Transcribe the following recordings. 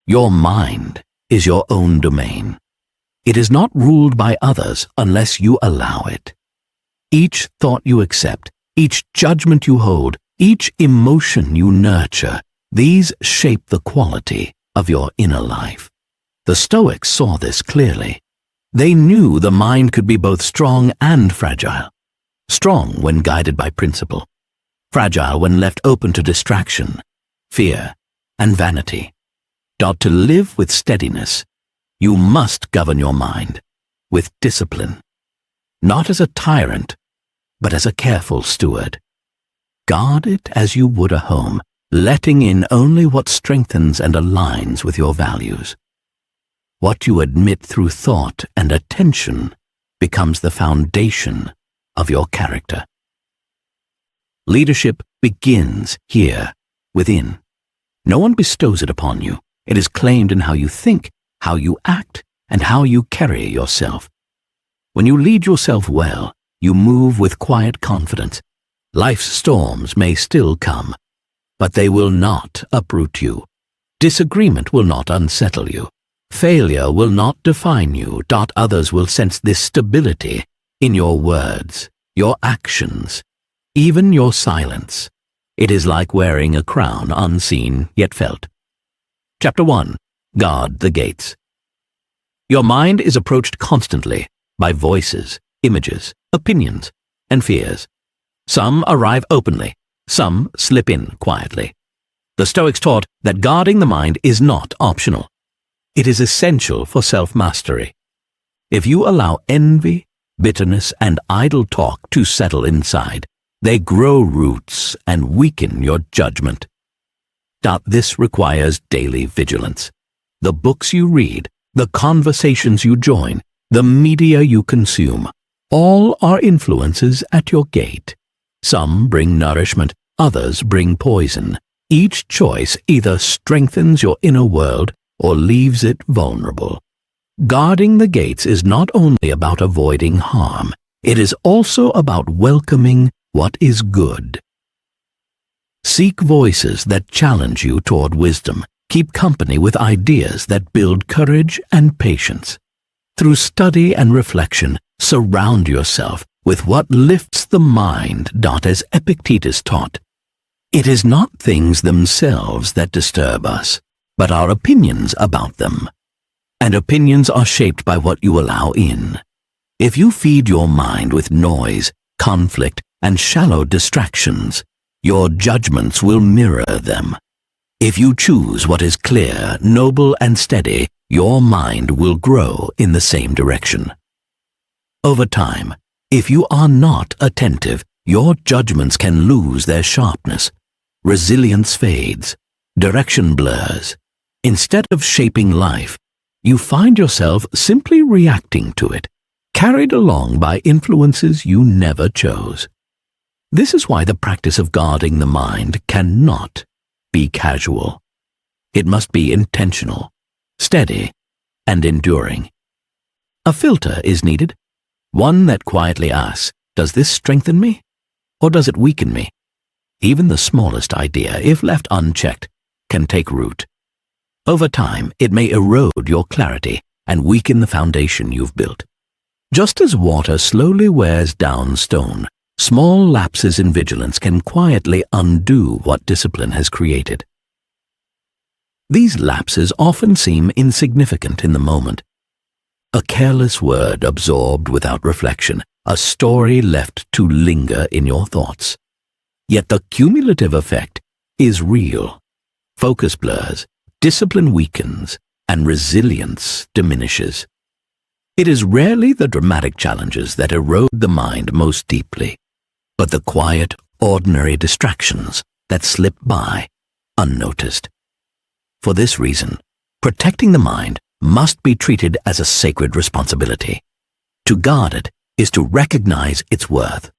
Your mind is your own domain. It is not ruled by others unless you allow it. Each thought you accept, each judgment you hold, each emotion you nurture, these shape the quality of your inner life. The Stoics saw this clearly. They knew the mind could be both strong and fragile. Strong when guided by principle, fragile when left open to distraction, fear, and vanity. To live with steadiness, you must govern your mind with discipline, not as a tyrant, but as a careful steward. Guard it as you would a home, letting in only what strengthens and aligns with your values. What you admit through thought and attention becomes the foundation of your character. Leadership begins here, within. No one bestows it upon you. It is claimed in how you think, how you act, and how you carry yourself. When you lead yourself well, you move with quiet confidence. Life's storms may still come, but they will not uproot you. Disagreement will not unsettle you. Failure will not define you. Others will sense this stability in your words, your actions, even your silence. It is like wearing a crown unseen yet felt. Chapter 1. Guard the gates. Your mind is approached constantly by voices, images, opinions, and fears. Some arrive openly, some slip in quietly. The Stoics taught that guarding the mind is not optional. It is essential for self-mastery. If you allow envy, bitterness, and idle talk to settle inside, they grow roots and weaken your judgment. This requires daily vigilance. The books you read, the conversations you join, the media you consume, all are influences at your gate. Some bring nourishment, others bring poison. Each choice either strengthens your inner world or leaves it vulnerable. Guarding the gates is not only about avoiding harm, it is also about welcoming what is good. Seek voices that challenge you toward wisdom. Keep company with ideas that build courage and patience. Through study and reflection, surround yourself with what lifts the mind. As Epictetus taught, it is not things themselves that disturb us, but our opinions about them. And opinions are shaped by what you allow in. If you feed your mind with noise, conflict, and shallow distractions, your judgments will mirror them. If you choose what is clear, noble, and steady, your mind will grow in the same direction. Over time, if you are not attentive, your judgments can lose their sharpness. Resilience fades, direction blurs. Instead of shaping life, you find yourself simply reacting to it, carried along by influences you never chose. This is why the practice of guarding the mind cannot be casual. It must be intentional, steady, and enduring. A filter is needed, one that quietly asks, does this strengthen me, or does it weaken me? Even the smallest idea, if left unchecked, can take root. Over time, it may erode your clarity and weaken the foundation you've built. Just as water slowly wears down stone, small lapses in vigilance can quietly undo what discipline has created. These lapses often seem insignificant in the moment. A careless word absorbed without reflection, a story left to linger in your thoughts. Yet the cumulative effect is real. Focus blurs, discipline weakens, and resilience diminishes. It is rarely the dramatic challenges that erode the mind most deeply, but the quiet, ordinary distractions that slip by unnoticed. For this reason, protecting the mind must be treated as a sacred responsibility. To guard it is to recognize its worth.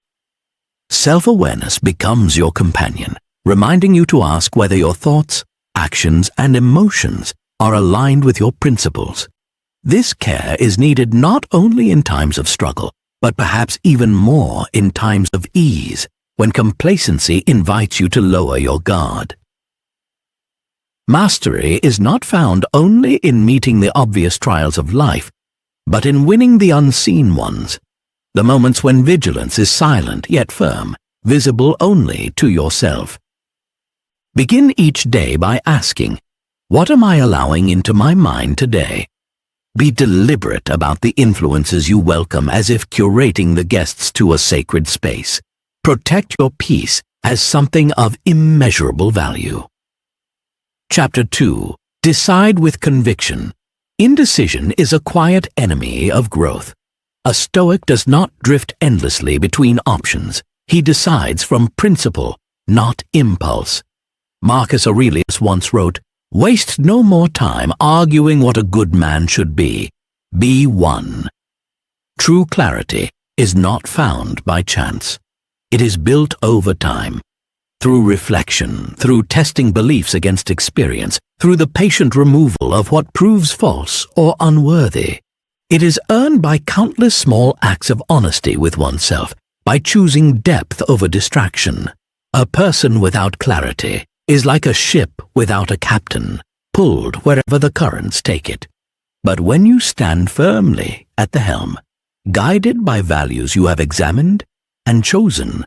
Self-awareness becomes your companion, reminding you to ask whether your thoughts, actions, and emotions are aligned with your principles. This care is needed not only in times of struggle, but perhaps even more in times of ease, when complacency invites you to lower your guard. Mastery is not found only in meeting the obvious trials of life, but in winning the unseen ones, the moments when vigilance is silent yet firm, visible only to yourself. Begin each day by asking, what am I allowing into my mind today? Be deliberate about the influences you welcome as if curating the guests to a sacred space. Protect your peace as something of immeasurable value. Chapter 2. Decide with conviction. Indecision is a quiet enemy of growth. A Stoic does not drift endlessly between options. He decides from principle, not impulse. Marcus Aurelius once wrote, "Waste no more time arguing what a good man should be. Be one." True clarity is not found by chance. It is built over time. Through reflection, through testing beliefs against experience, through the patient removal of what proves false or unworthy. It is earned by countless small acts of honesty with oneself, by choosing depth over distraction. A person without clarity is like a ship without a captain, pulled wherever the currents take it. But when you stand firmly at the helm, guided by values you have examined and chosen,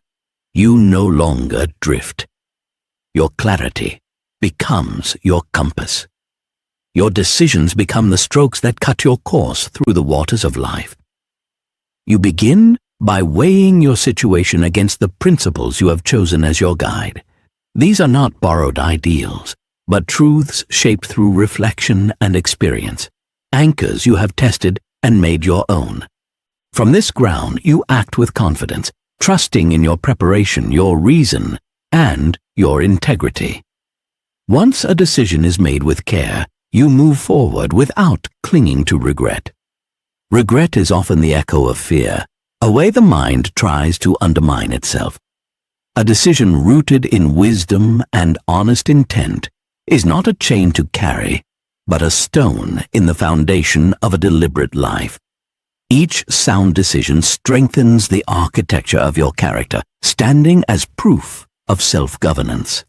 you no longer drift. Your clarity becomes your compass. Your decisions become the strokes that cut your course through the waters of life. You begin by weighing your situation against the principles you have chosen as your guide. These are not borrowed ideals, but truths shaped through reflection and experience, anchors you have tested and made your own. From this ground, you act with confidence, trusting in your preparation, your reason, and your integrity. Once a decision is made with care, you move forward without clinging to regret. Regret is often the echo of fear, a way the mind tries to undermine itself. A decision rooted in wisdom and honest intent is not a chain to carry, but a stone in the foundation of a deliberate life. Each sound decision strengthens the architecture of your character, standing as proof of self-governance.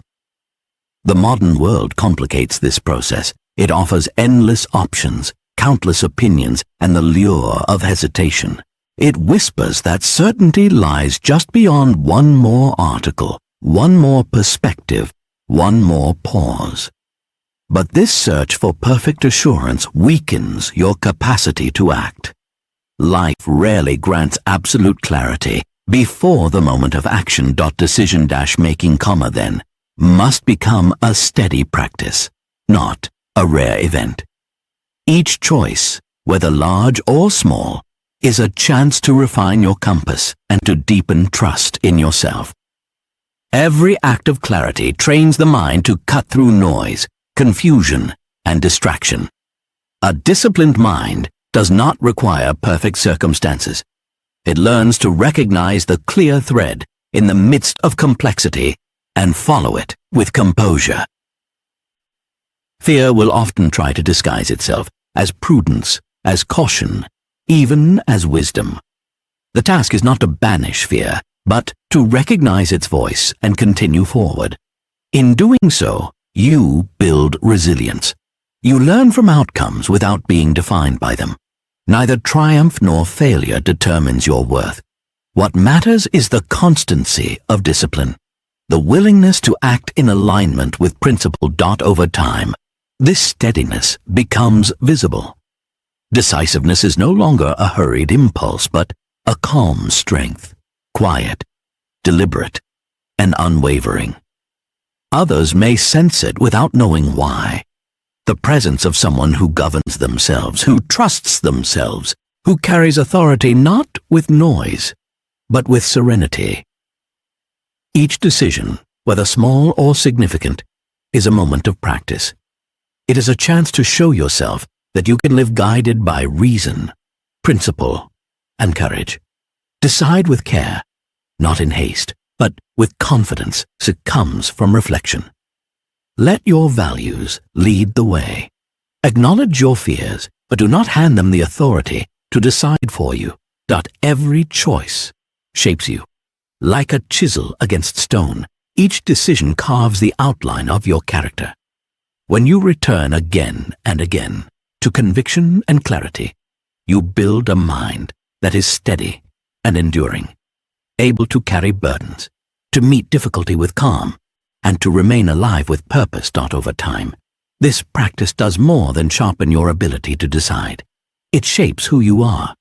The modern world complicates this process. It offers endless options, countless opinions, and the lure of hesitation. It whispers that certainty lies just beyond one more article, one more perspective, one more pause. But this search for perfect assurance weakens your capacity to act. Life rarely grants absolute clarity before the moment of action. Decision-making, then, must become a steady practice, not a rare event. Each choice, whether large or small, is a chance to refine your compass and to deepen trust in yourself. Every act of clarity trains the mind to cut through noise, confusion, and distraction. A disciplined mind does not require perfect circumstances. It learns to recognize the clear thread in the midst of complexity and follow it with composure. Fear will often try to disguise itself as prudence, as caution, even as wisdom. The task is not to banish fear, but to recognize its voice and continue forward. In doing so, you build resilience. You learn from outcomes without being defined by them. Neither triumph nor failure determines your worth. What matters is the constancy of discipline, the willingness to act in alignment with principle. Over time, this steadiness becomes visible. Decisiveness is no longer a hurried impulse, but a calm strength, quiet, deliberate, and unwavering. Others may sense it without knowing why. The presence of someone who governs themselves, who trusts themselves, who carries authority not with noise, but with serenity. Each decision, whether small or significant, is a moment of practice. It is a chance to show yourself that you can live guided by reason, principle, and courage. Decide with care, not in haste, but with confidence that comes from reflection. Let your values lead the way. Acknowledge your fears, but do not hand them the authority to decide for you. Every choice shapes you. Like a chisel against stone, each decision carves the outline of your character. When you return again and again to conviction and clarity, you build a mind that is steady and enduring, able to carry burdens, to meet difficulty with calm, and to remain alive with purpose. Over time, this practice does more than sharpen your ability to decide. It shapes who you are.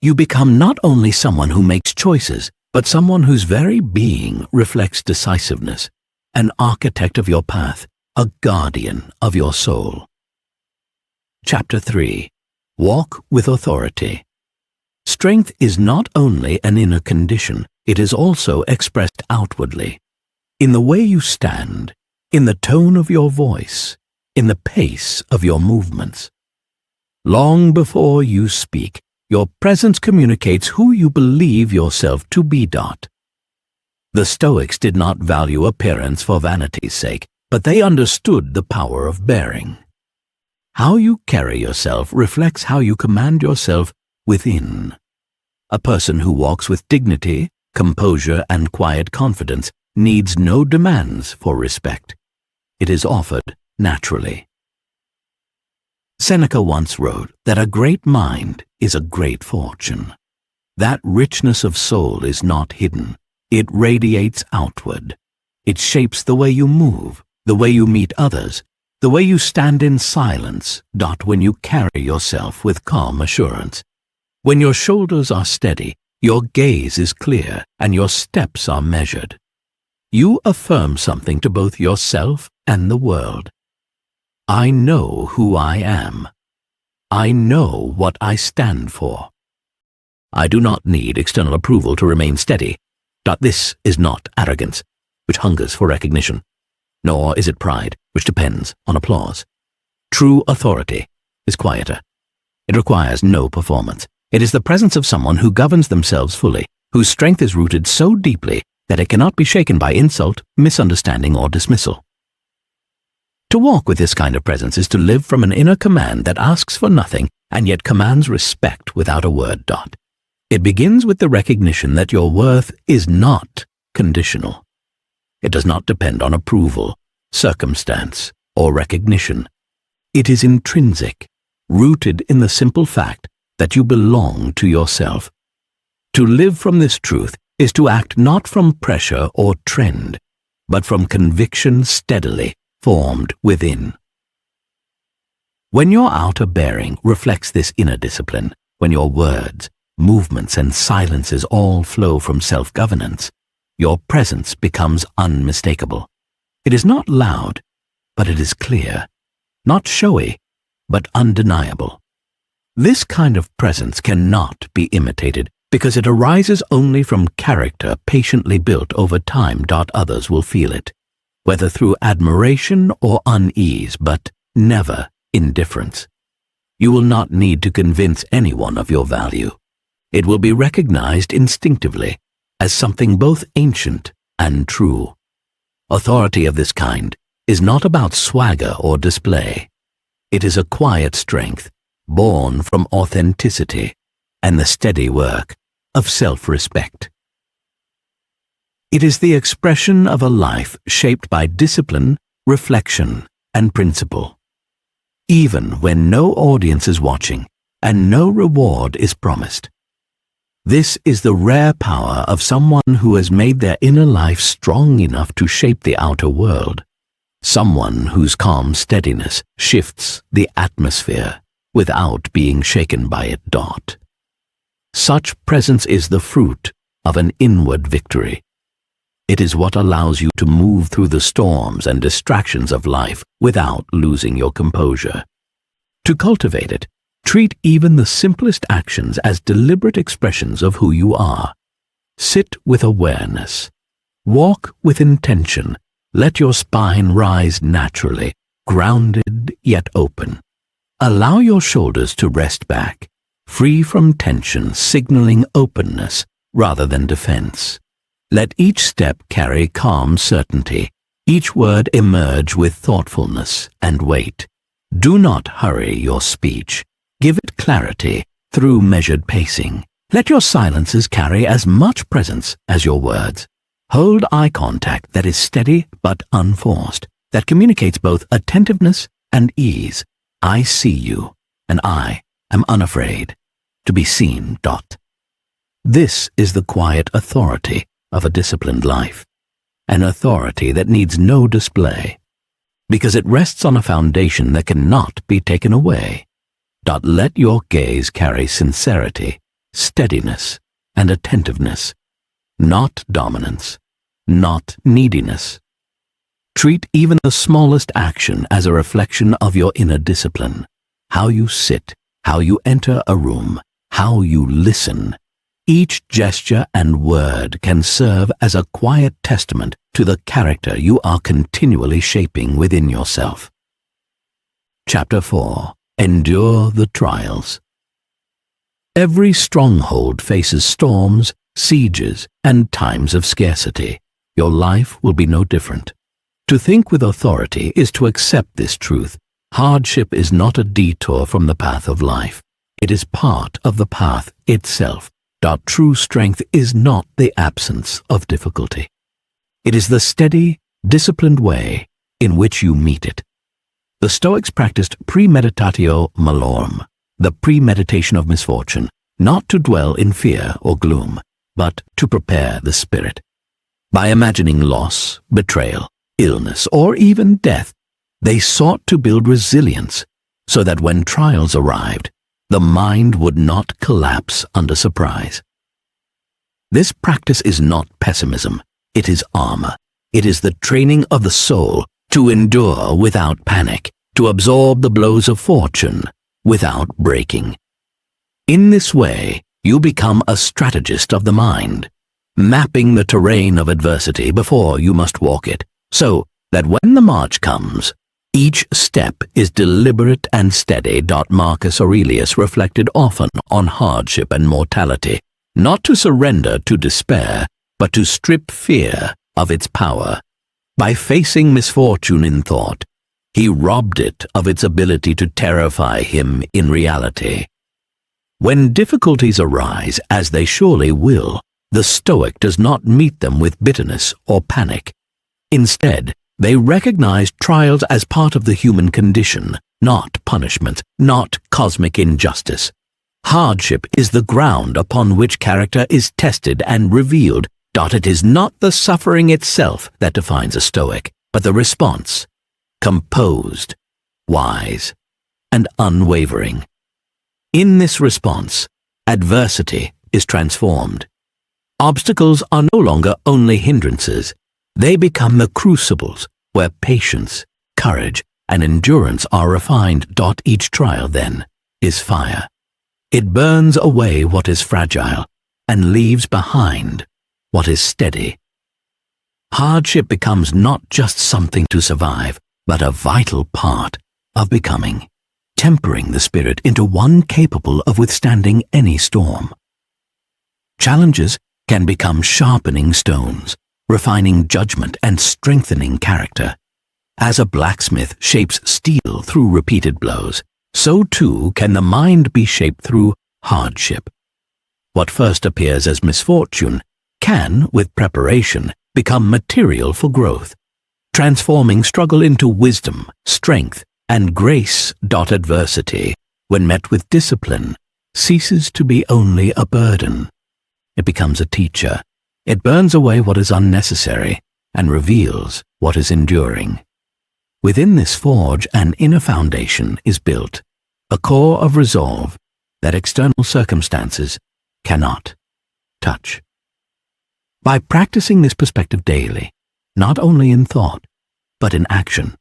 You become not only someone who makes choices, but someone whose very being reflects decisiveness, an architect of your path, a guardian of your soul. Chapter 3. Walk with authority. Strength is not only an inner condition, it is also expressed outwardly. In the way you stand, in the tone of your voice, in the pace of your movements. Long before you speak, your presence communicates who you believe yourself to be. The Stoics did not value appearance for vanity's sake, but they understood the power of bearing. How you carry yourself reflects how you command yourself within. A person who walks with dignity, composure, and quiet confidence needs no demands for respect. It is offered naturally. Seneca once wrote that a great mind is a great fortune. That richness of soul is not hidden. It radiates outward. It shapes the way you move, the way you meet others, the way you stand in silence. When you carry yourself with calm assurance. When your shoulders are steady, your gaze is clear, and your steps are measured. You affirm something to both yourself and the world. I know who I am. I know what I stand for. I do not need external approval to remain steady. This is not arrogance, which hungers for recognition, nor is it pride, which depends on applause. True authority is quieter. It requires no performance. It is the presence of someone who governs themselves fully, whose strength is rooted so deeply that it cannot be shaken by insult, misunderstanding, or dismissal. To walk with this kind of presence is to live from an inner command that asks for nothing and yet commands respect without a word. It begins with the recognition that your worth is not conditional. It does not depend on approval, circumstance, or recognition. It is intrinsic, rooted in the simple fact that you belong to yourself. To live from this truth is to act not from pressure or trend, but from conviction steadily formed within. When your outer bearing reflects this inner discipline, when your words, movements, and silences all flow from self-governance, your presence becomes unmistakable. It is not loud, but it is clear, not showy, but undeniable. This kind of presence cannot be imitated because it arises only from character patiently built over time. Others will feel it, whether through admiration or unease, but never indifference. You will not need to convince anyone of your value. It will be recognized instinctively as something both ancient and true. Authority of this kind is not about swagger or display. It is a quiet strength born from authenticity and the steady work of self-respect. It is the expression of a life shaped by discipline, reflection, and principle. Even when no audience is watching and no reward is promised. This is the rare power of someone who has made their inner life strong enough to shape the outer world. Someone whose calm steadiness shifts the atmosphere without being shaken by it. Such presence is the fruit of an inward victory. It is what allows you to move through the storms and distractions of life without losing your composure. To cultivate it, treat even the simplest actions as deliberate expressions of who you are. Sit with awareness. Walk with intention. Let your spine rise naturally, grounded yet open. Allow your shoulders to rest back, free from tension, signaling openness rather than defense. Let each step carry calm certainty, each word emerge with thoughtfulness and weight. Do not hurry your speech. Give it clarity through measured pacing. Let your silences carry as much presence as your words. Hold eye contact that is steady but unforced. that communicates both attentiveness and ease. I see you, and I am unafraid to be seen. This is the quiet authority of a disciplined life, an authority that needs no display, because it rests on a foundation that cannot be taken away. Let your gaze carry sincerity, steadiness, and attentiveness, not dominance, not neediness. Treat even the smallest action as a reflection of your inner discipline. How you sit, how you enter a room, how you listen. Each gesture and word can serve as a quiet testament to the character you are continually shaping within yourself. Chapter 4. Endure the trials. Every stronghold faces storms, sieges, and times of scarcity. Your life will be no different. To think with authority is to accept this truth. Hardship is not a detour from the path of life. It is part of the path itself. True strength is not the absence of difficulty. It is the steady, disciplined way in which you meet it. The Stoics practiced premeditatio malorum, the premeditation of misfortune, not to dwell in fear or gloom, but to prepare the spirit. By imagining loss, betrayal, illness, or even death, they sought to build resilience so that when trials arrived, the mind would not collapse under surprise. This practice is not pessimism, it is armor. It is the training of the soul to endure without panic, to absorb the blows of fortune without breaking. In this way, you become a strategist of the mind, mapping the terrain of adversity before you must walk it, so that when the march comes, each step is deliberate and steady. Marcus Aurelius reflected often on hardship and mortality, not to surrender to despair, but to strip fear of its power. By facing misfortune in thought, he robbed it of its ability to terrify him in reality. When difficulties arise, as they surely will, the Stoic does not meet them with bitterness or panic. Instead, they recognize trials as part of the human condition, not punishment, not cosmic injustice. Hardship is the ground upon which character is tested and revealed. It is not the suffering itself that defines a Stoic, but the response, composed, wise, and unwavering. In this response, adversity is transformed. Obstacles are no longer only hindrances. They become the crucibles where patience, courage, and endurance are refined. Each trial, then, is fire. It burns away what is fragile and leaves behind what is steady. Hardship becomes not just something to survive, but a vital part of becoming, tempering the spirit into one capable of withstanding any storm. Challenges can become sharpening stones, refining judgment and strengthening character. As a blacksmith shapes steel through repeated blows, so too can the mind be shaped through hardship. What first appears as misfortune can, with preparation, become material for growth, transforming struggle into wisdom, strength, and grace. Adversity, when met with discipline, ceases to be only a burden. It becomes a teacher. It burns away what is unnecessary and reveals what is enduring. Within this forge, an inner foundation is built, a core of resolve that external circumstances cannot touch. By practicing this perspective daily, not only in thought, but in action,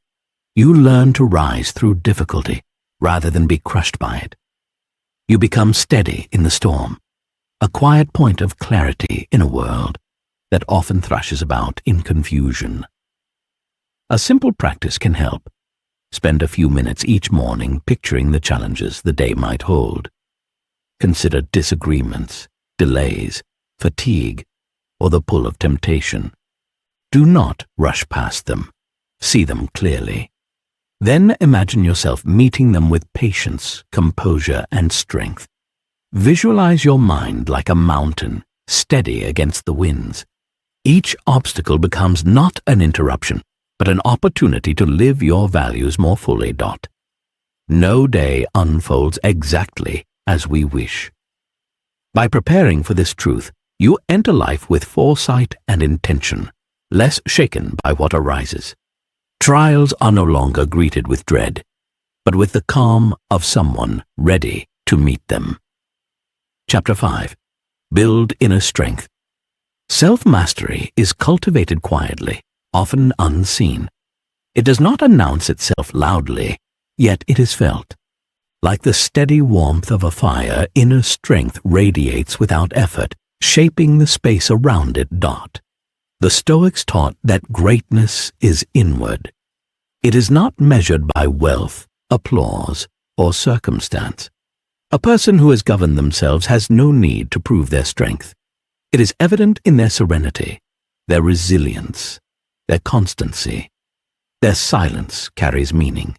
you learn to rise through difficulty rather than be crushed by it. You become steady in the storm, a quiet point of clarity in a world that often thrashes about in confusion. A simple practice can help. Spend a few minutes each morning picturing the challenges the day might hold. Consider disagreements, delays, fatigue, or the pull of temptation. Do not rush past them. See them clearly. Then imagine yourself meeting them with patience, composure, and strength. Visualize your mind like a mountain, steady against the winds. Each obstacle becomes not an interruption, but an opportunity to live your values more fully. No day unfolds exactly as we wish. By preparing for this truth, you enter life with foresight and intention, less shaken by what arises. Trials are no longer greeted with dread, but with the calm of someone ready to meet them. Chapter 5. Build inner strength. Self-mastery is cultivated quietly, often unseen. It does not announce itself loudly, yet it is felt. Like the steady warmth of a fire, inner strength radiates without effort, shaping the space around it. The Stoics taught that greatness is inward. It is not measured by wealth, applause, or circumstance. A person who has governed themselves has no need to prove their strength. It is evident in their serenity, their resilience, their constancy. Their silence carries meaning.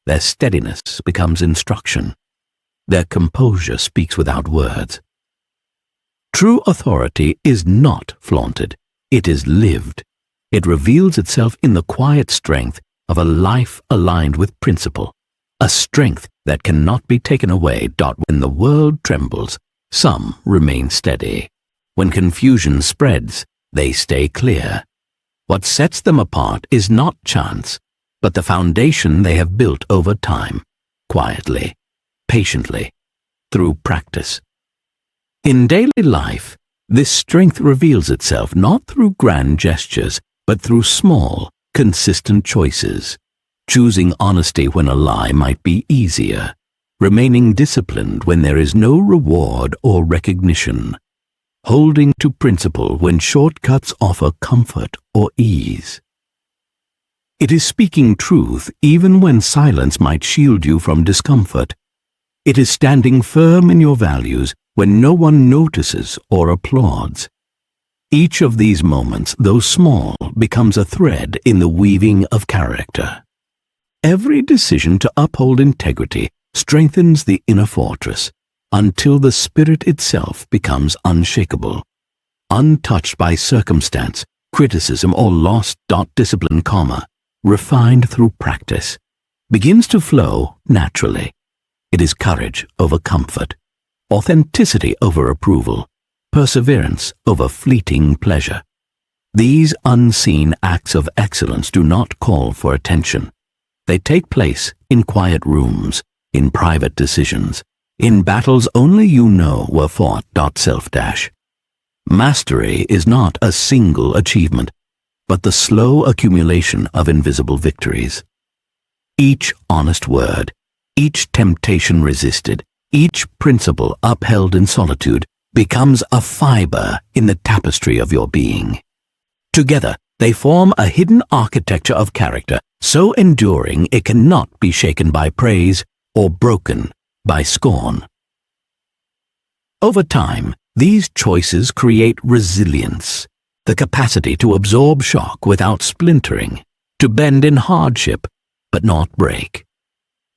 Their steadiness becomes instruction. Their composure speaks without words. True authority is not flaunted. It is lived. It reveals itself in the quiet strength of a life aligned with principle, a strength that cannot be taken away. When the world trembles, some remain steady. When confusion spreads, they stay clear. What sets them apart is not chance, but the foundation they have built over time, quietly, patiently, through practice. In daily life, this strength reveals itself not through grand gestures, but through small, consistent choices. Choosing honesty when a lie might be easier, remaining disciplined when there is no reward or recognition, holding to principle when shortcuts offer comfort or ease. It is speaking truth even when silence might shield you from discomfort. It is standing firm in your values when no one notices or applauds. Each of these moments, though small, becomes a thread in the weaving of character. Every decision to uphold integrity strengthens the inner fortress until the spirit itself becomes unshakable, untouched by circumstance, criticism, or lost. Discipline, refined through practice, begins to flow naturally. It is courage over comfort, authenticity over approval, perseverance over fleeting pleasure. These unseen acts of excellence do not call for attention. They take place in quiet rooms, in private decisions, in battles only you know were fought. Mastery is not a single achievement, but the slow accumulation of invisible victories. Each honest word, each temptation resisted, each principle upheld in solitude becomes a fiber in the tapestry of your being. Together, they form a hidden architecture of character, so enduring it cannot be shaken by praise or broken by scorn. Over time, these choices create resilience, the capacity to absorb shock without splintering, to bend in hardship but not break.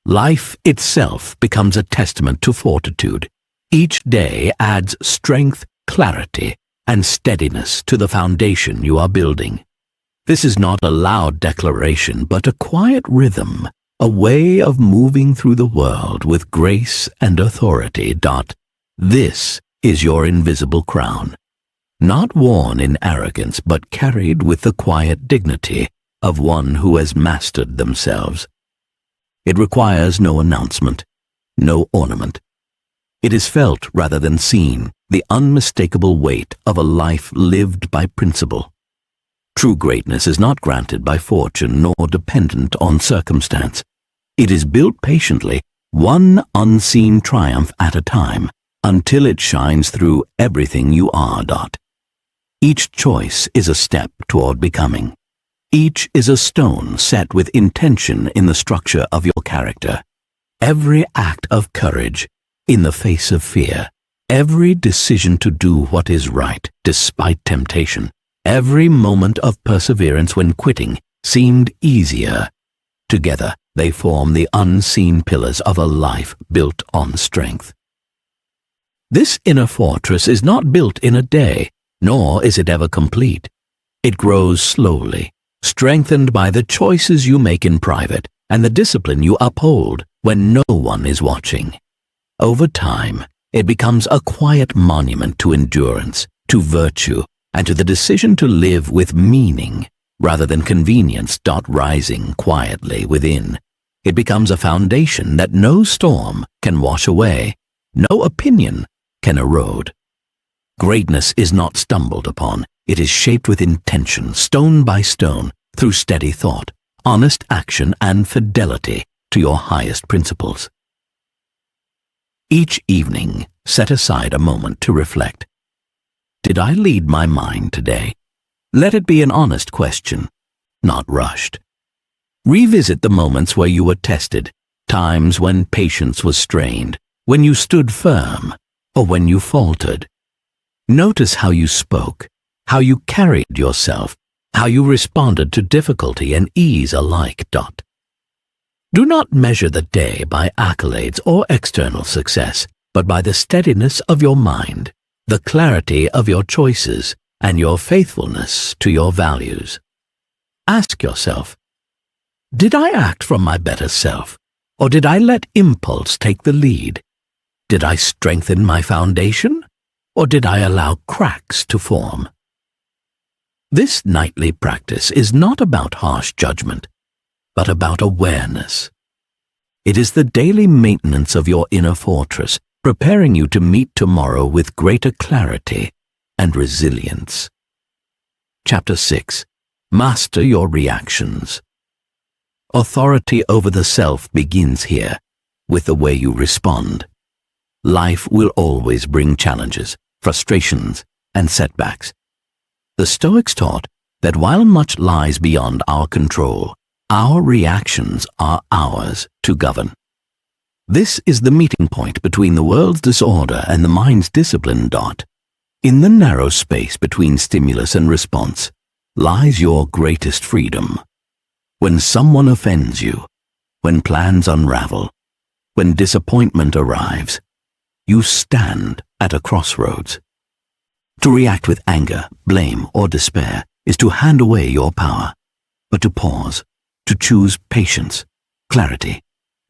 Life itself becomes a testament to fortitude. Each day adds strength, clarity, and steadiness to the foundation you are building. This is not a loud declaration, but a quiet rhythm, a way of moving through the world with grace and authority. This is your invisible crown, not worn in arrogance, but carried with the quiet dignity of one who has mastered themselves. It requires no announcement, no ornament. It is felt rather than seen, the unmistakable weight of a life lived by principle. True greatness is not granted by fortune nor dependent on circumstance. It is built patiently, one unseen triumph at a time, until it shines through everything you are. Each choice is a step toward becoming. Each is a stone set with intention in the structure of your character. Every act of courage in the face of fear, every decision to do what is right despite temptation, every moment of perseverance when quitting seemed easier. Together, they form the unseen pillars of a life built on strength. This inner fortress is not built in a day, nor is it ever complete. It grows slowly, strengthened by the choices you make in private and the discipline you uphold when no one is watching. Over time, it becomes a quiet monument to endurance, to virtue, and to the decision to live with meaning rather than convenience. Rising quietly within, it becomes a foundation that no storm can wash away, no opinion can erode. Greatness is not stumbled upon. It is shaped with intention, stone by stone, through steady thought, honest action, and fidelity to your highest principles. Each evening, set aside a moment to reflect. Did I lead my mind today? Let it be an honest question, not rushed. Revisit the moments where you were tested, times when patience was strained, when you stood firm, or when you faltered. Notice how you spoke, how you carried yourself, how you responded to difficulty and ease alike. Do not measure the day by accolades or external success, but by the steadiness of your mind, the clarity of your choices, and your faithfulness to your values. Ask yourself, did I act from my better self, or did I let impulse take the lead? Did I strengthen my foundation, or did I allow cracks to form? This nightly practice is not about harsh judgment, but about awareness. It is the daily maintenance of your inner fortress, preparing you to meet tomorrow with greater clarity and resilience. Chapter 6. Master your reactions. Authority over the self begins here, with the way you respond. Life will always bring challenges, frustrations, and setbacks. The Stoics taught that while much lies beyond our control, our reactions are ours to govern. This is the meeting point between the world's disorder and the mind's discipline. In the narrow space between stimulus and response lies your greatest freedom. When someone offends you, when plans unravel, when disappointment arrives, you stand at a crossroads. To react with anger, blame, or despair is to hand away your power, but to pause, to choose patience, clarity,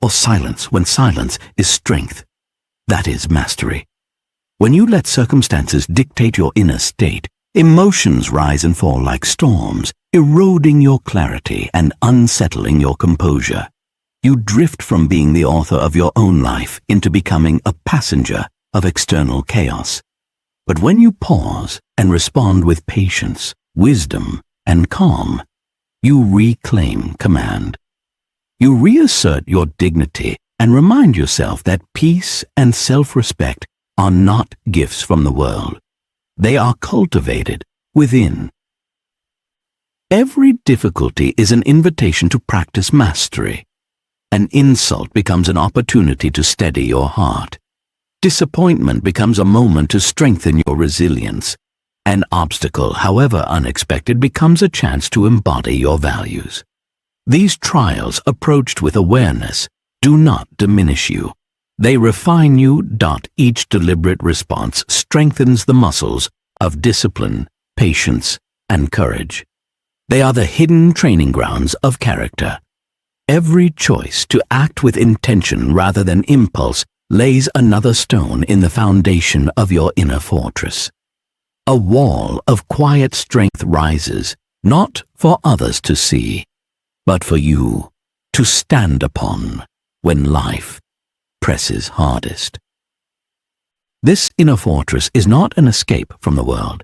or silence when silence is strength. That is mastery. When you let circumstances dictate your inner state, emotions rise and fall like storms, eroding your clarity and unsettling your composure. You drift from being the author of your own life into becoming a passenger of external chaos. But when you pause and respond with patience, wisdom, and calm, you reclaim command. You reassert your dignity and remind yourself that peace and self-respect are not gifts from the world. They are cultivated within. Every difficulty is an invitation to practice mastery. An insult becomes an opportunity to steady your heart. Disappointment becomes a moment to strengthen your resilience. An obstacle, however unexpected, becomes a chance to embody your values. These trials, approached with awareness, do not diminish you. They refine you. Each deliberate response strengthens the muscles of discipline, patience, and courage. They are the hidden training grounds of character. Every choice to act with intention rather than impulse lays another stone in the foundation of your inner fortress. A wall of quiet strength rises, not for others to see, but for you to stand upon when life presses hardest. This inner fortress is not an escape from the world,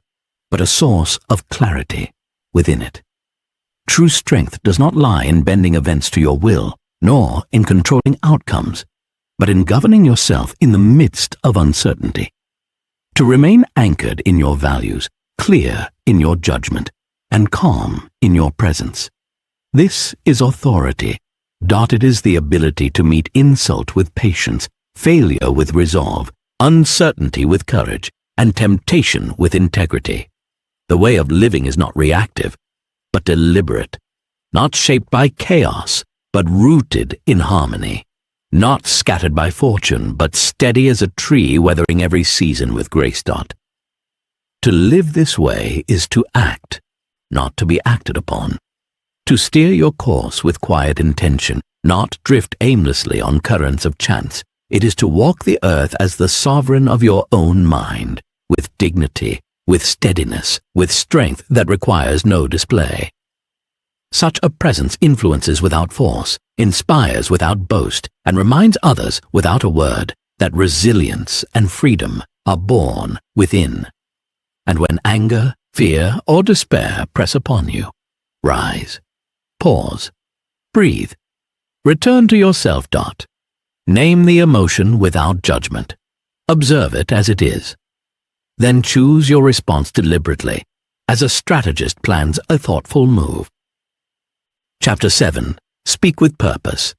but a source of clarity within it. True strength does not lie in bending events to your will, nor in controlling outcomes, but in governing yourself in the midst of uncertainty. To remain anchored in your values, clear in your judgment, and calm in your presence. This is authority. It is the ability to meet insult with patience, failure with resolve, uncertainty with courage, and temptation with integrity. The way of living is not reactive, but deliberate, not shaped by chaos, but rooted in harmony, not scattered by fortune, but steady as a tree weathering every season with grace. To live this way is to act, not to be acted upon, to steer your course with quiet intention, not drift aimlessly on currents of chance. It is to walk the earth as the sovereign of your own mind, with dignity, with steadiness, with strength that requires no display. Such a presence influences without force, inspires without boast, and reminds others without a word that resilience and freedom are born within. And when anger, fear, or despair press upon you, rise, pause, breathe, return to yourself. Name the emotion without judgment. Observe it as it is. Then choose your response deliberately, as a strategist plans a thoughtful move. Chapter 7. Speak with purpose.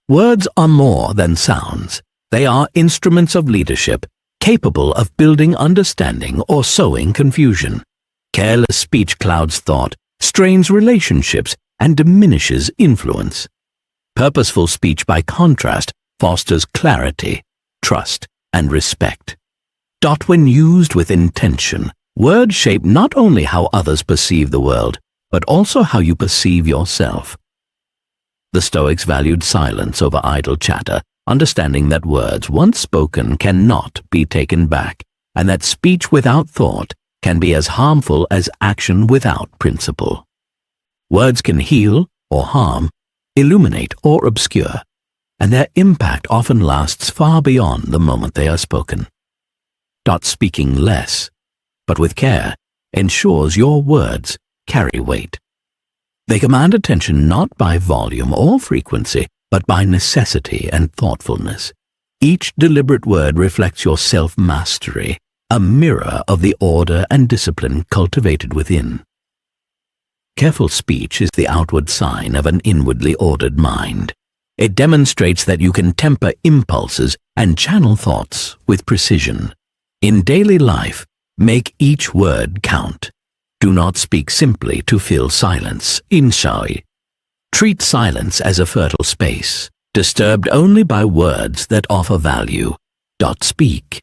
Words are more than sounds. They are instruments of leadership, capable of building understanding or sowing confusion. Careless speech clouds thought, strains relationships, and diminishes influence. Purposeful speech, by contrast, fosters clarity, trust, and respect. When used with intention, words shape not only how others perceive the world, but also how you perceive yourself. The Stoics valued silence over idle chatter, understanding that words once spoken cannot be taken back, and that speech without thought can be as harmful as action without principle. Words can heal or harm, illuminate or obscure, and their impact often lasts far beyond the moment they are spoken. Speaking less, but with care, ensures your words carry weight. They command attention not by volume or frequency, but by necessity and thoughtfulness. Each deliberate word reflects your self-mastery, a mirror of the order and discipline cultivated within. Careful speech is the outward sign of an inwardly ordered mind. It demonstrates that you can temper impulses and channel thoughts with precision. In daily life, make each word count. Do not speak simply to fill silence. Treat silence as a fertile space, disturbed only by words that offer value. Speak.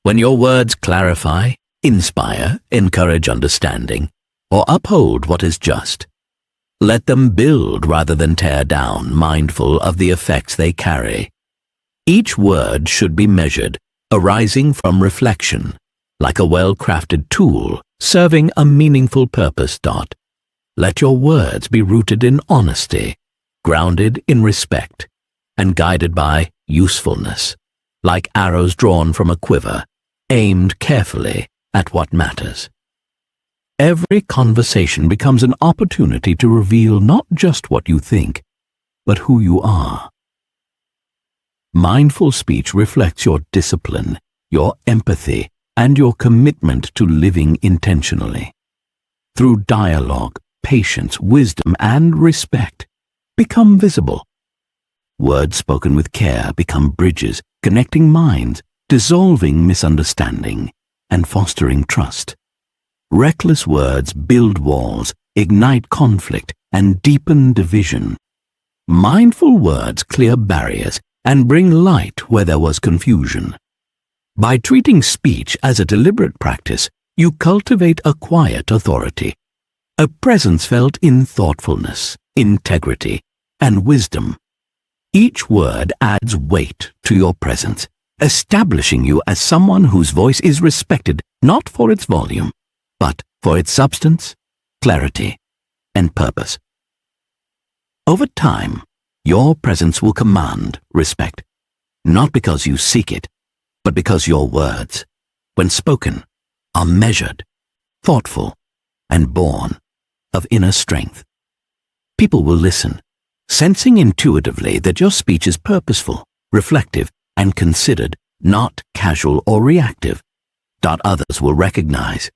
When your words clarify, inspire, encourage understanding, or uphold what is just, let them build rather than tear down, mindful of the effects they carry. Each word should be measured, arising from reflection, like a well-crafted tool serving a meaningful purpose. Let your words be rooted in honesty, grounded in respect, and guided by usefulness, like arrows drawn from a quiver, aimed carefully at what matters. Every conversation becomes an opportunity to reveal not just what you think, but who you are. Mindful speech reflects your discipline, your empathy, and your commitment to living intentionally. Through dialogue, patience, wisdom, and respect, become visible. Words spoken with care become bridges, connecting minds, dissolving misunderstanding, and fostering trust. Reckless words build walls, ignite conflict, and deepen division. Mindful words clear barriers and bring light where there was confusion. By treating speech as a deliberate practice, you cultivate a quiet authority, a presence felt in thoughtfulness, integrity, and wisdom. Each word adds weight to your presence, establishing you as someone whose voice is respected not for its volume, but for its substance, clarity, and purpose. Over time, your presence will command respect, not because you seek it, but because your words, when spoken, are measured, thoughtful, and born of inner strength. People will listen, sensing intuitively that your speech is purposeful, reflective, and considered, not casual or reactive. Others will recognize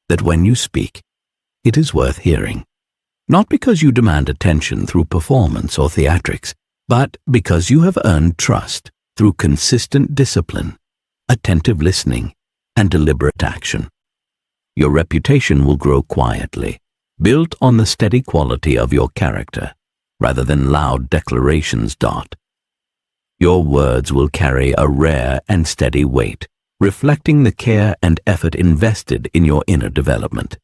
that when you speak, it is worth hearing, not because you demand attention through performance or theatrics, but because you have earned trust through consistent discipline, attentive listening, and deliberate action. Your reputation will grow quietly, built on the steady quality of your character, rather than loud declarations. Your words will carry a rare and steady weight, reflecting the care and effort invested in your inner development.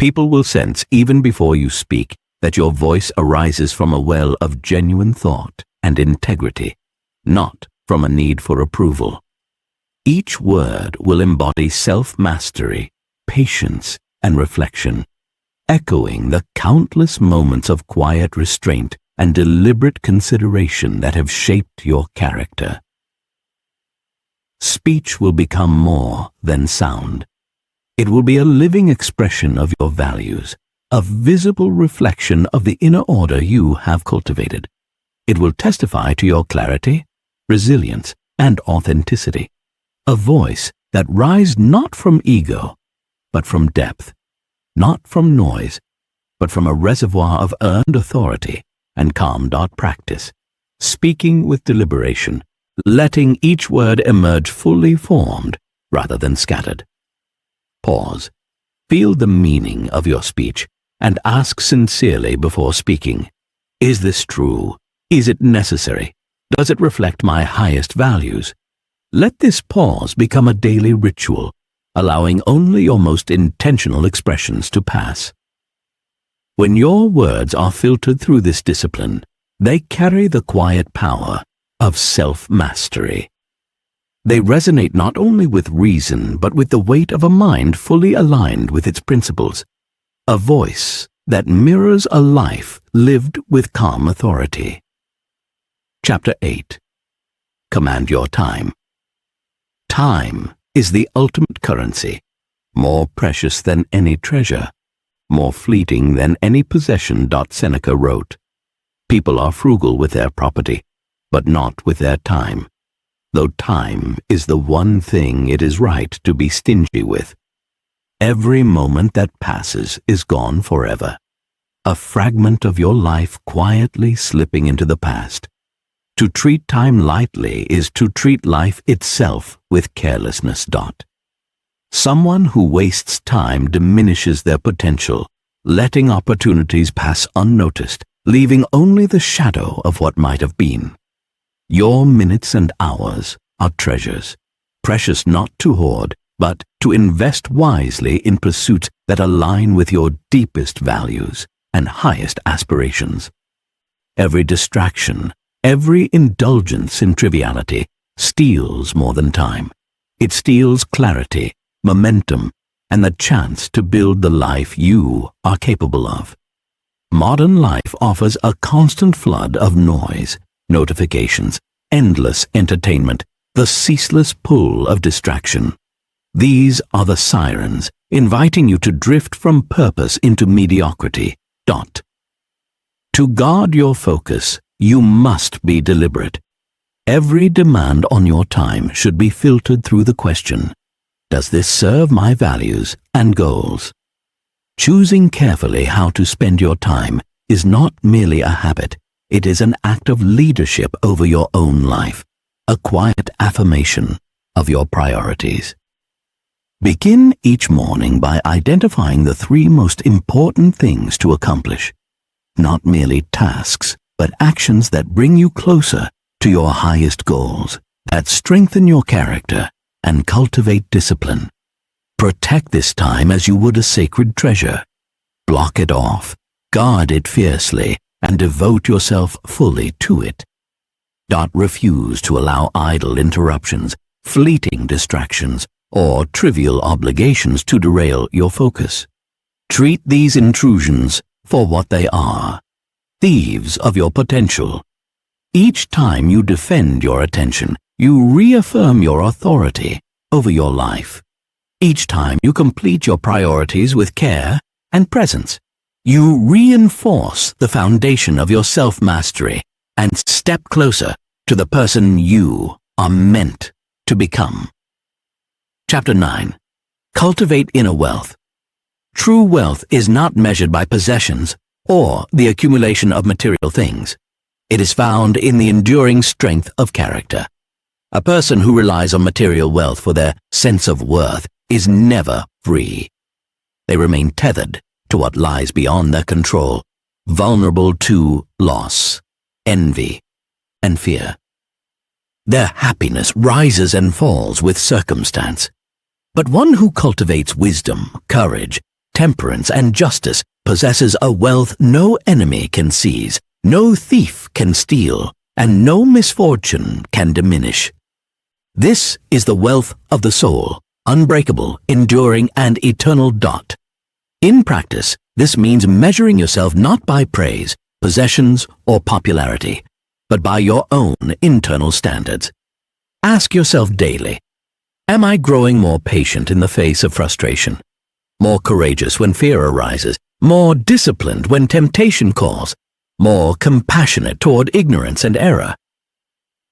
People will sense, even before you speak, that your voice arises from a well of genuine thought and integrity, not from a need for approval. Each word will embody self-mastery, patience, and reflection, echoing the countless moments of quiet restraint and deliberate consideration that have shaped your character. Speech will become more than sound. It will be a living expression of your values, a visible reflection of the inner order you have cultivated. It will testify to your clarity, resilience, and authenticity, a voice that rises not from ego, but from depth, not from noise, but from a reservoir of earned authority and calm practice, speaking with deliberation, letting each word emerge fully formed rather than scattered. Pause, feel the meaning of your speech, and ask sincerely before speaking. Is this true? Is it necessary? Does it reflect my highest values? Let this pause become a daily ritual, allowing only your most intentional expressions to pass. When your words are filtered through this discipline, they carry the quiet power of self-mastery. They resonate not only with reason, but with the weight of a mind fully aligned with its principles, a voice that mirrors a life lived with calm authority. Chapter 8. Command your time. Time is the ultimate currency, more precious than any treasure, more fleeting than any possession. Seneca wrote. People are frugal with their property, but not with their time, though time is the one thing it is right to be stingy with. Every moment that passes is gone forever, a fragment of your life quietly slipping into the past. To treat time lightly is to treat life itself with carelessness. Someone who wastes time diminishes their potential, letting opportunities pass unnoticed, leaving only the shadow of what might have been. Your minutes and hours are treasures, precious not to hoard, but to invest wisely in pursuits that align with your deepest values and highest aspirations. Every distraction, every indulgence in triviality steals more than time. It steals clarity, momentum, and the chance to build the life you are capable of. Modern life offers a constant flood of noise, notifications, endless entertainment, the ceaseless pull of distraction. These are the sirens, inviting you to drift from purpose into mediocrity. To guard your focus, you must be deliberate. Every demand on your time should be filtered through the question, does this serve my values and goals? Choosing carefully how to spend your time is not merely a habit, it is an act of leadership over your own life, a quiet affirmation of your priorities. Begin each morning by identifying the 3 most important things to accomplish. Not merely tasks, but actions that bring you closer to your highest goals, that strengthen your character and cultivate discipline. Protect this time as you would a sacred treasure. Block it off, guard it fiercely, and devote yourself fully to it. Refuse to allow idle interruptions, fleeting distractions, or trivial obligations to derail your focus. Treat these intrusions for what they are, thieves of your potential. Each time you defend your attention, you reaffirm your authority over your life. Each time you complete your priorities with care and presence, you reinforce the foundation of your self-mastery and step closer to the person you are meant to become. Chapter 9. Cultivate inner wealth. True wealth is not measured by possessions or the accumulation of material things. It is found in the enduring strength of character. A person who relies on material wealth for their sense of worth is never free. They remain tethered to what lies beyond their control, vulnerable to loss, envy, and fear. Their happiness rises and falls with circumstance. But one who cultivates wisdom, courage, temperance, and justice possesses a wealth no enemy can seize, no thief can steal, and no misfortune can diminish. This is the wealth of the soul, unbreakable, enduring, and eternal. In practice, this means measuring yourself not by praise, possessions, or popularity, but by your own internal standards. Ask yourself daily, am I growing more patient in the face of frustration, more courageous when fear arises, more disciplined when temptation calls, more compassionate toward ignorance and error?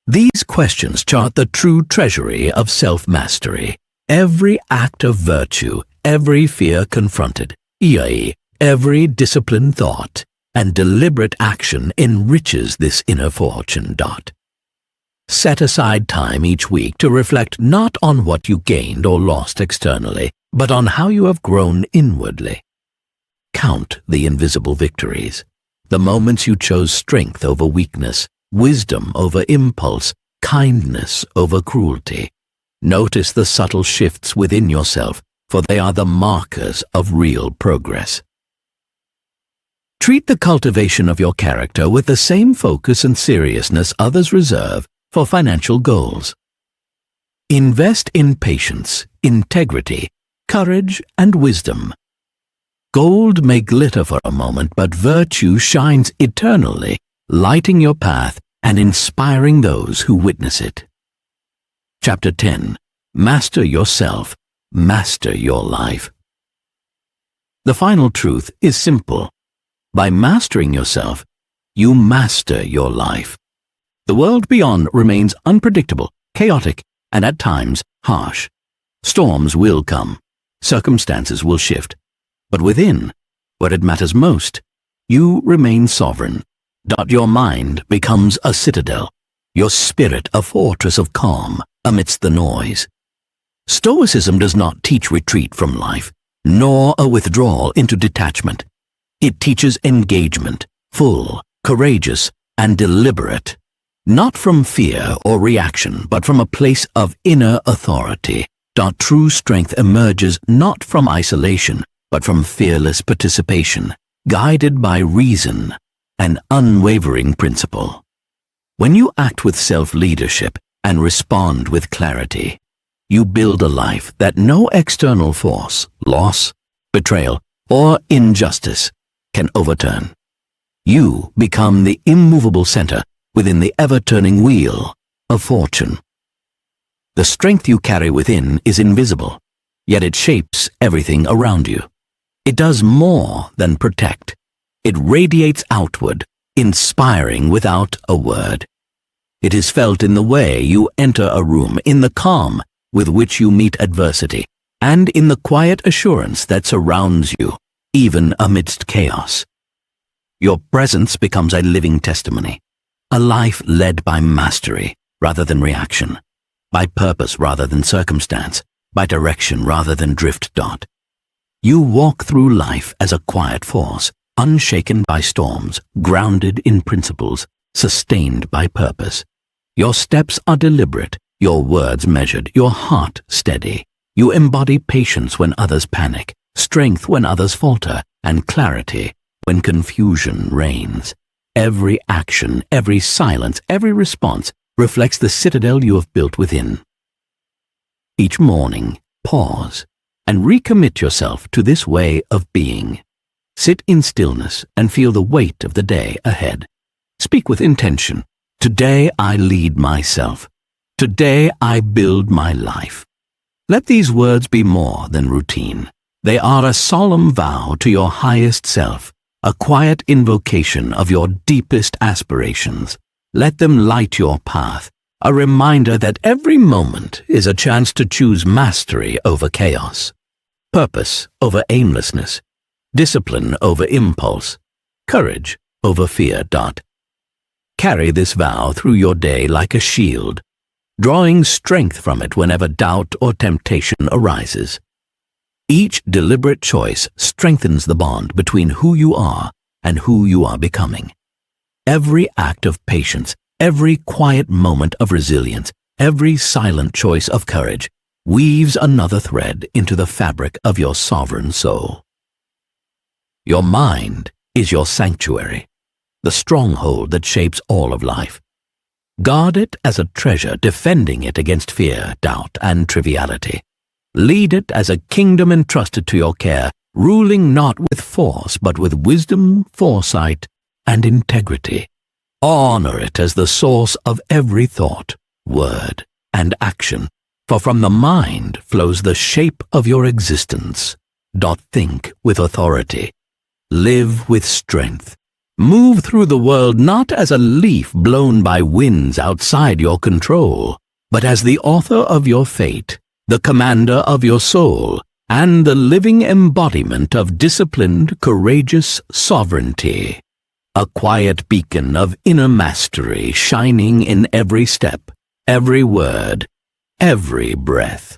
These questions chart the true treasury of self-mastery. Every act of virtue, every fear confronted, every disciplined thought and deliberate action enriches this inner fortune. Set aside time each week to reflect not on what you gained or lost externally, but on how you have grown inwardly. Count the invisible victories, the moments you chose strength over weakness, wisdom over impulse, kindness over cruelty. Notice the subtle shifts within yourself, for they are the markers of real progress. Treat the cultivation of your character with the same focus and seriousness others reserve for financial goals. Invest in patience, integrity, courage, and wisdom. Gold may glitter for a moment, but virtue shines eternally, lighting your path and inspiring those who witness it. Chapter 10. Master yourself, master your life. The final truth is simple. By mastering yourself, you master your life. The world beyond remains unpredictable, chaotic, and at times harsh. Storms will come, circumstances will shift, but within, where it matters most, you remain sovereign. Your mind becomes a citadel, your spirit a fortress of calm amidst the noise. Stoicism does not teach retreat from life, nor a withdrawal into detachment. It teaches engagement, full, courageous, and deliberate, not from fear or reaction, but from a place of inner authority. True strength emerges not from isolation, but from fearless participation, guided by reason and unwavering principle. When you act with self-leadership and respond with clarity, you build a life that no external force, loss, betrayal, or injustice can overturn. You become the immovable center within the ever-turning wheel of fortune. The strength you carry within is invisible, yet it shapes everything around you. It does more than protect. It radiates outward, inspiring without a word. It is felt in the way you enter a room, in the calm with which you meet adversity, and in the quiet assurance that surrounds you, even amidst chaos. Your presence becomes a living testimony, a life led by mastery rather than reaction, by purpose rather than circumstance, by direction rather than drift. You walk through life as a quiet force, unshaken by storms, grounded in principles, sustained by purpose. Your steps are deliberate, your words measured, your heart steady. You embody patience when others panic, strength when others falter, and clarity when confusion reigns. Every action, every silence, every response reflects the citadel you have built within. Each morning, pause and recommit yourself to this way of being. Sit in stillness and feel the weight of the day ahead. Speak with intention. Today I lead myself. Today I build my life. Let these words be more than routine. They are a solemn vow to your highest self, a quiet invocation of your deepest aspirations. Let them light your path, a reminder that every moment is a chance to choose mastery over chaos, purpose over aimlessness, discipline over impulse, courage over fear. Carry this vow through your day like a shield, drawing strength from it whenever doubt or temptation arises. Each deliberate choice strengthens the bond between who you are and who you are becoming. Every act of patience, every quiet moment of resilience, every silent choice of courage weaves another thread into the fabric of your sovereign soul. Your mind is your sanctuary, the stronghold that shapes all of life. Guard it as a treasure, defending it against fear, doubt, and triviality. Lead it as a kingdom entrusted to your care, ruling not with force, but with wisdom, foresight, and integrity. Honor it as the source of every thought, word, and action, for from the mind flows the shape of your existence. Think with authority. Live with strength. Move through the world not as a leaf blown by winds outside your control, but as the author of your fate, the commander of your soul, and the living embodiment of disciplined, courageous sovereignty. A quiet beacon of inner mastery shining in every step, every word, every breath.